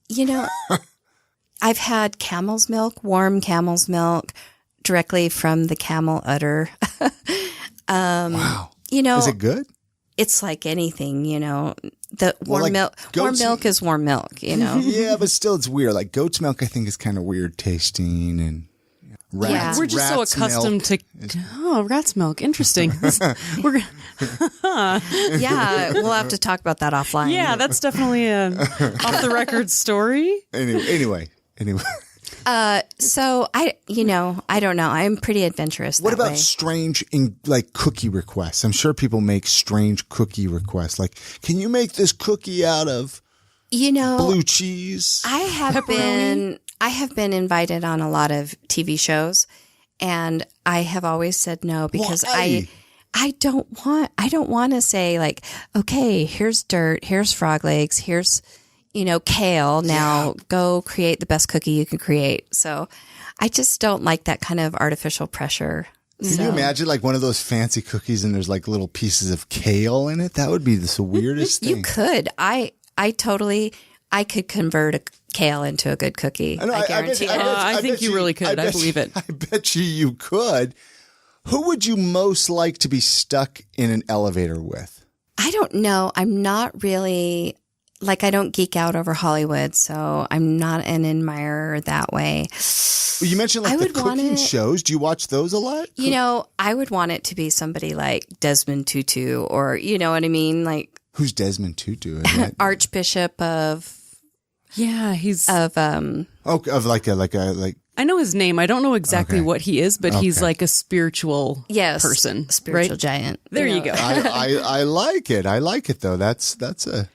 I've had camel's milk, warm camel's milk, directly from the camel udder. Wow. You know, is it good? it's like anything, you know, the warm like milk, is warm milk, you know? Yeah, but still it's weird. Like goat's milk, I think is kind of weird tasting and We're just so accustomed to rat's milk. Interesting. We're Yeah, we'll have to talk about that offline. yeah, that's definitely a off the record story. Anyway. So I don't know. I'm pretty adventurous. What that about way. strange like cookie requests? I'm sure people make strange cookie requests. Like, can you make this cookie out of blue cheese? I have been invited on a lot of TV shows, and I have always said no because Why? I don't want to say like, okay, here's dirt, here's frog legs, here's kale. Now go create the best cookie you can create. So I just don't like that kind of artificial pressure. Can you imagine like one of those fancy cookies and there's like little pieces of kale in it? That would be the weirdest thing. You could. I could convert a kale into a good cookie. I guarantee it. I think you really could. I believe it. I bet you could. Who would you most like to be stuck in an elevator with? I don't know. I'm not really I don't geek out over Hollywood, so I'm not an admirer that way. Well, you mentioned the cooking shows. Do you watch those a lot? I would want it to be somebody like Desmond Tutu, or you know what I mean, like who's Desmond Tutu? Archbishop of. Yeah, he's of like I know his name. I don't know exactly what he is, but he's like a spiritual person, spiritual right? giant. There you go. I like it. I like it though. That's a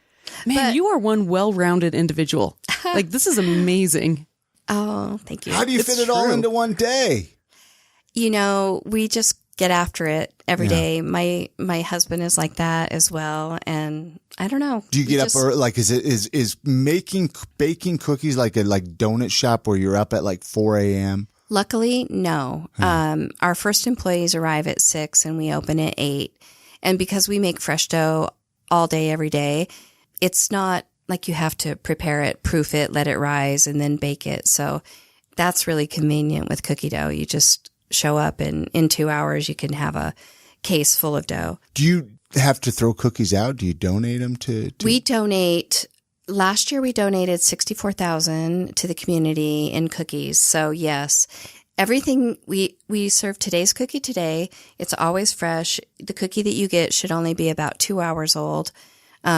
man. You are one well-rounded individual. Like this is amazing. Oh, thank you. How do you fit it all into one day? We just get after it every day. My husband is like that as well, and I don't know. Do you get up early? Like, is baking cookies like a donut shop where you're up at like 4 a.m.? Luckily, no. Our first employees arrive at 6 and we open at 8. And because we make fresh dough all day, every day, it's not like you have to prepare it, proof it, let it rise, and then bake it. So that's really convenient with cookie dough. You just show up and in 2 hours you can have a case full of dough. Do you have to throw cookies out? Do you donate them to? We donate. Last year we donated $64,000 to the community in cookies. So yes, everything we serve today's cookie today. It's always fresh. The cookie that you get should only be about 2 hours old,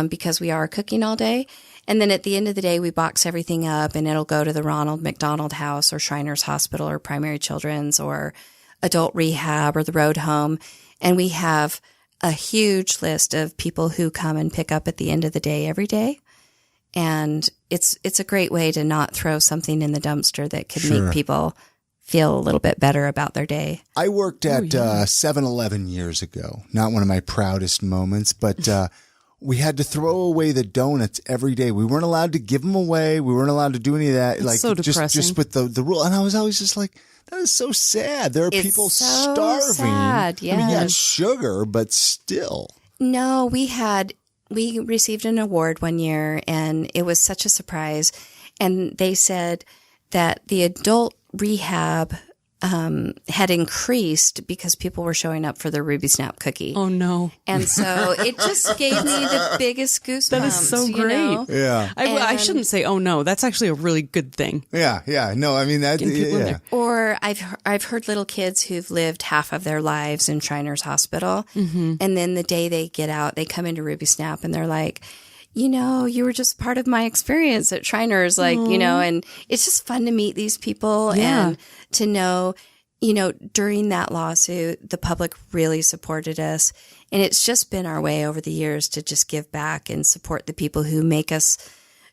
because we are cooking all day. And then at the end of the day, we box everything up and it'll go to the Ronald McDonald House or Shriners Hospital or Primary Children's or Adult Rehab or the Road Home. And we have a huge list of people who come and pick up at the end of the day every day. And it's a great way to not throw something in the dumpster that could make people feel a little bit better about their day. I worked at 7-Eleven years ago. Not one of my proudest moments, but we had to throw away the donuts every day. We weren't allowed to give them away. We weren't allowed to do any of that. It's so depressing. Just with the rule. And I was always just like, that is so sad. There are people starving. Sad, yes. I mean, yeah, sugar, but still. No, we received an award one year and it was such a surprise. And they said that the adult rehab had increased because people were showing up for the RubySnap cookie. Oh no. And so it just gave me the biggest goosebumps. That is so great. Yeah. I shouldn't say, oh no, that's actually a really good thing. Yeah. No, I mean, that, Getting people in there. Or I've heard little kids who've lived half of their lives in Shriners Hospital. Mm-hmm. And then the day they get out, they come into RubySnap and they're like, you were just part of my experience at Shriners, and it's just fun to meet these people and to know, during that lawsuit, the public really supported us. And it's just been our way over the years to just give back and support the people who make us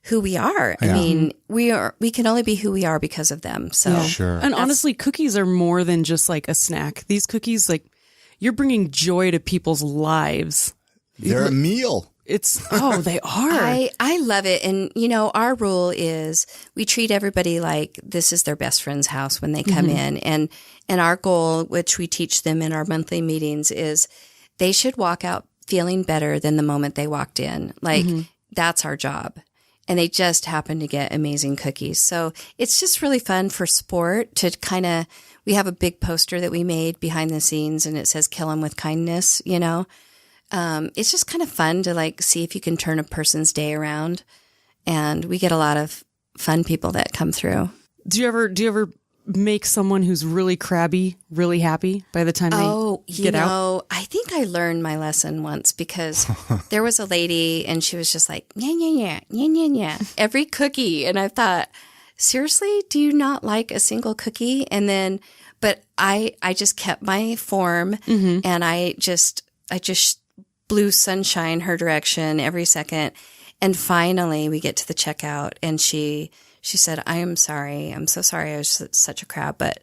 who we are. Yeah. I mean, we can only be who we are because of them. So, Sure. And honestly, cookies are more than just like a snack. These cookies, you're bringing joy to people's lives. They're a meal. They are. I love it. And, our rule is we treat everybody like this is their best friend's house when they come in. And our goal, which we teach them in our monthly meetings, is they should walk out feeling better than the moment they walked in. That's our job. and they just happen to get amazing cookies. So it's just really fun for sport to we have a big poster that we made behind the scenes, and it says "Kill 'em with kindness." It's just kind of fun to see if you can turn a person's day around, and we get a lot of fun people that come through. Do you ever make someone who's really crabby really happy by the time they get out? I think I learned my lesson once, because there was a lady and she was just like, yeah, yeah, yeah, yeah, yeah, yeah, every cookie. And I thought, seriously, do you not like a single cookie? And then, but I just kept my form, and I just blew sunshine her direction every second. And finally we get to the checkout, and she said, I am sorry. I'm so sorry. I was such a crab, but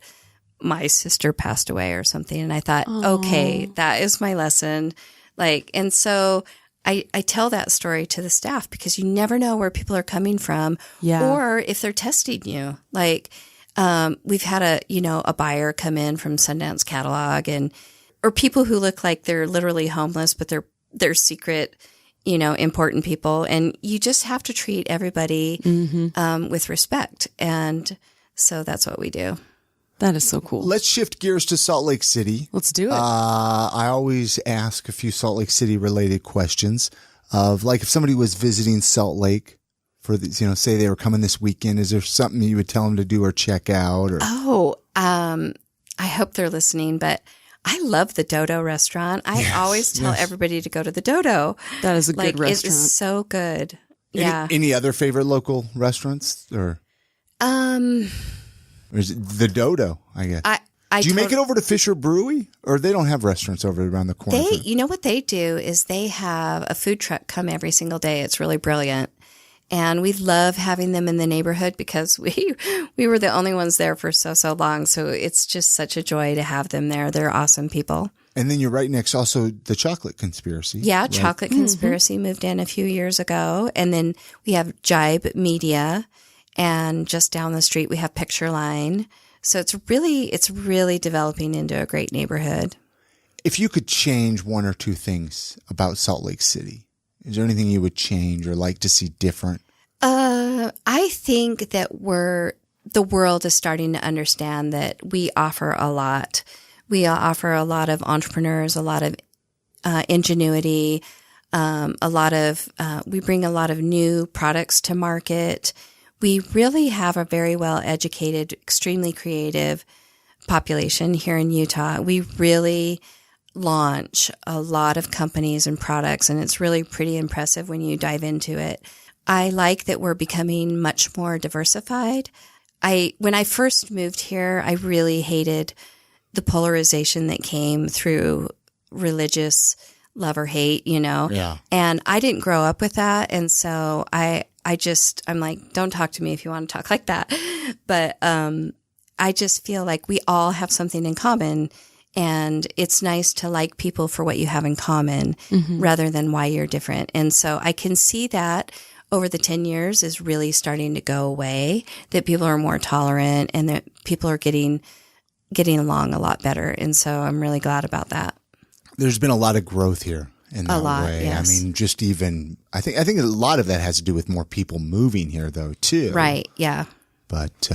my sister passed away or something. And I thought, okay, that is my lesson. And so I tell that story to the staff, because you never know where people are coming from, or if they're testing you. We've had a buyer come in from Sundance Catalog, or people who look like they're literally homeless, but they're secret, important people. And you just have to treat everybody with respect. And so that's what we do. That is so cool. Let's shift gears to Salt Lake City. Let's do it. I always ask a few Salt Lake City related questions of if somebody was visiting Salt Lake for say they were coming this weekend, is there something you would tell them to do or check out? I hope they're listening, but I love the Dodo restaurant. I always tell everybody to go to the Dodo. That is a good restaurant. It is so good. Yeah. Any other favorite local restaurants or is it the Dodo, I guess? Do you make it over to Fisher Brewery, or they don't have restaurants over around the corner? You know what they do is they have a food truck come every single day. It's really brilliant. And we love having them in the neighborhood, because we were the only ones there for so long. So it's just such a joy to have them there. They're awesome people. And then you're right next, also the Chocolate Conspiracy. Yeah, right? Chocolate Conspiracy moved in a few years ago. And then we have Jibe Media, and just down the street we have Picture Line. So it's really developing into a great neighborhood. If you could change one or two things about Salt Lake City, is there anything you would change or like to see different? I think that the world is starting to understand that we offer a lot. We offer a lot of entrepreneurs, a lot of ingenuity, we bring a lot of new products to market. We really have a very well educated, extremely creative population here in Utah. We really launch a lot of companies and products, and it's really pretty impressive when you dive into it. I like that we're becoming much more diversified. When I first moved here, I really hated the polarization that came through religious love or hate, Yeah. And I didn't grow up with that. And so I'm like, don't talk to me if you want to talk like that. But I just feel like we all have something in common. And it's nice to like people for what you have in common rather than why you're different. And so I can see that over the 10 years is really starting to go away, that people are more tolerant and that people are getting along a lot better. And so I'm really glad about that. There's been a lot of growth here in that way. Yes. I mean, just even, I think a lot of that has to do with more people moving here though, too. Right. Yeah. But,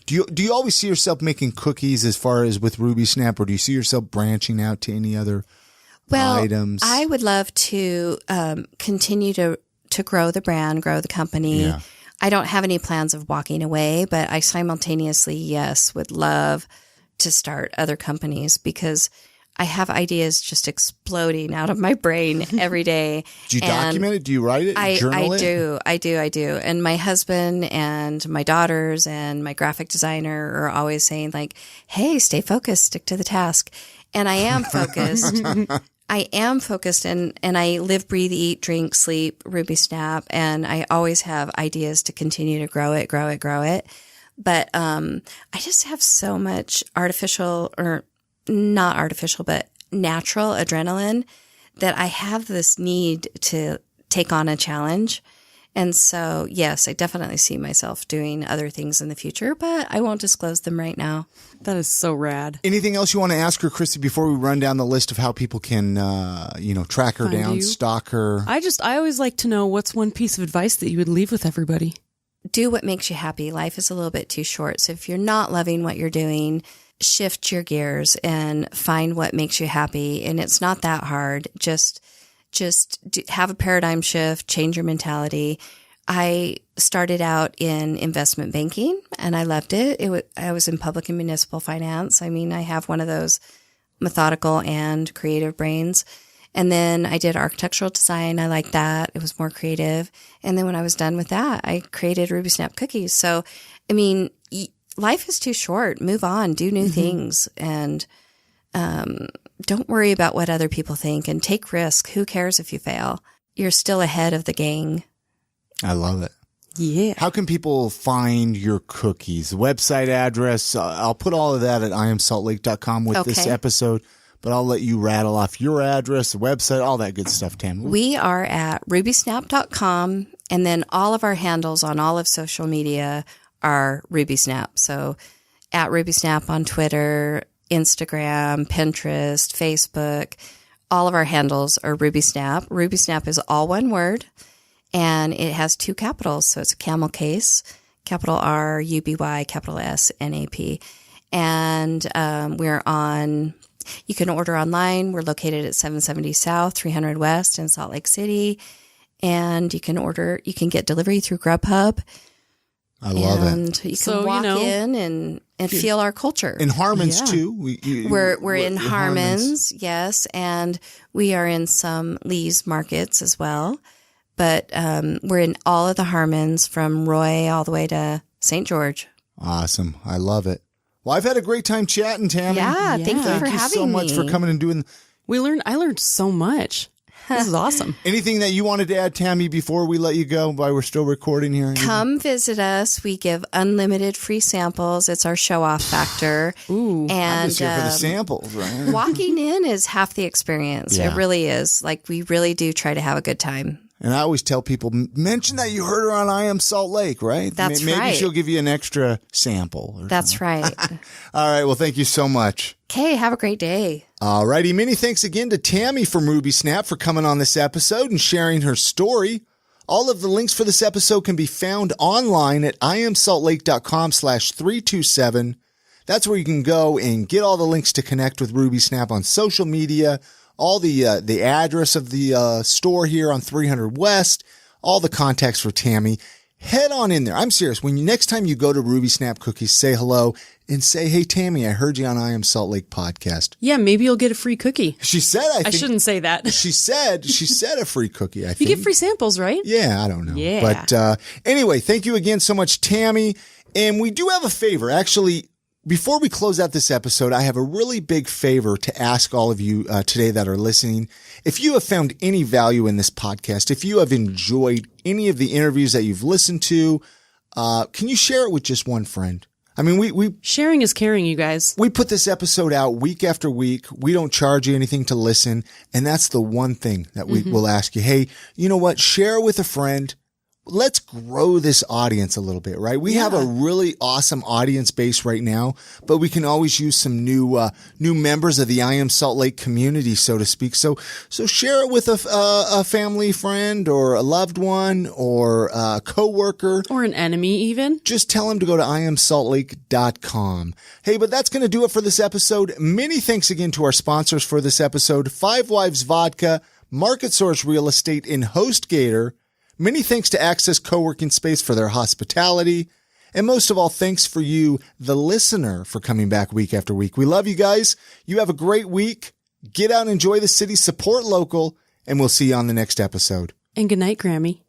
do you always see yourself making cookies as far as with RubySnap, or do you see yourself branching out to any other items? I would love to continue to grow the brand, grow the company. Yeah. I don't have any plans of walking away, but I simultaneously, would love to start other companies, because I have ideas just exploding out of my brain every day. Do you document it? Do you write it? Journal it? I do. And my husband and my daughters and my graphic designer are always saying like, hey, stay focused, stick to the task. And I am focused. And I live, breathe, eat, drink, sleep, RubySnap. And I always have ideas to continue to grow it. But I just have so much not artificial, but natural adrenaline that I have this need to take on a challenge. And so, yes, I definitely see myself doing other things in the future, but I won't disclose them right now. That is so rad. Anything else you want to ask her, Christy, before we run down the list of how people can, track her Find down, you? stalk her? I always like to know what's one piece of advice that you would leave with everybody. Do what makes you happy. Life is a little bit too short. So if you're not loving what you're doing, shift your gears and find what makes you happy. And it's not that hard. Just have a paradigm shift, change your mentality. I started out in investment banking and I loved it. I was in public and municipal finance. I mean, I have one of those methodical and creative brains. And then I did architectural design. I liked that. It was more creative. And then when I was done with that, I created RubySnap cookies. So, I mean, life is too short. Move on, do new things, and don't worry about what other people think, and take risk. Who cares if you fail? You're still ahead of the gang. I love it. Yeah. How can people find your cookies? Website address? I'll put all of that at iamsaltlake.com with this episode, but I'll let you rattle off your address, the website, all that good stuff, Tam. We are at rubysnap.com, and then all of our handles on all of social media are RubySnap. So at RubySnap on Twitter, Instagram, Pinterest, Facebook, all of our handles are RubySnap. RubySnap is all one word, and it has two capitals. So it's a camel case, capital R, UBY, capital S, NAP. And we're on, you can order online. We're located at 770 South, 300 West in Salt Lake City. And you can get delivery through Grubhub. I love it. And you can walk in and feel our culture. In Harmon's too. We're in Harmon's, yes. And we are in some Lee's markets as well. But we're in all of the Harmons from Roy all the way to St. George. Awesome. I love it. Well, I've had a great time chatting, Tami. Yeah, thank you for having me. Thank you so much for coming and doing. I learned so much. This is awesome. Anything that you wanted to add, Tami, before we let you go, while we're still recording here? Come visit us. We give unlimited free samples. It's our show-off factor. Ooh. And I'm just here for the samples, right? Walking in is half the experience. Yeah. It really is. Like, we really do try to have a good time. And I always tell people, mention that you heard her on I Am Salt Lake, right? That's Maybe right. she'll give you an extra sample. That's right. All right. Well, thank you so much. Okay, have a great day. All righty. Many thanks again to Tami from RubySnap for coming on this episode and sharing her story. All of the links for this episode can be found online at iamsaltlake.com/327. That's where you can go and get all the links to connect with RubySnap on social media, all the address of the store here on 300 West, all the contacts for Tami. Head on in there. I'm serious. Next time you go to RubySnap Cookies, say hello and say, "Hey, Tami, I heard you on I Am Salt Lake podcast." Yeah, maybe you'll get a free cookie. She said, I shouldn't say that. She said a free cookie, I think. You get free samples, right? Yeah, I don't know. Yeah. But anyway, thank you again so much, Tami. And we do have a favor. Actually, before we close out this episode, I have a really big favor to ask all of you today that are listening. If you have found any value in this podcast, if you have enjoyed any of the interviews that you've listened to, can you share it with just one friend? I mean, we sharing is caring, you guys. We put this episode out week after week. We don't charge you anything to listen. And that's the one thing that we will ask you. Hey, you know what? Share with a friend. Let's grow this audience a little bit, right? We have a really awesome audience base right now, but we can always use some new members of the I Am Salt Lake community, so to speak. So share it with a family friend or a loved one or a coworker. Or an enemy even. Just tell them to go to iamsaltlake.com. Hey, but that's going to do it for this episode. Many thanks again to our sponsors for this episode, Five Wives Vodka, Market Source Real Estate, and HostGator. Many thanks to Access Co-working Space for their hospitality. And most of all, thanks for you, the listener, for coming back week after week. We love you guys. You have a great week. Get out and enjoy the city, support local, and we'll see you on the next episode. And good night, Grammy.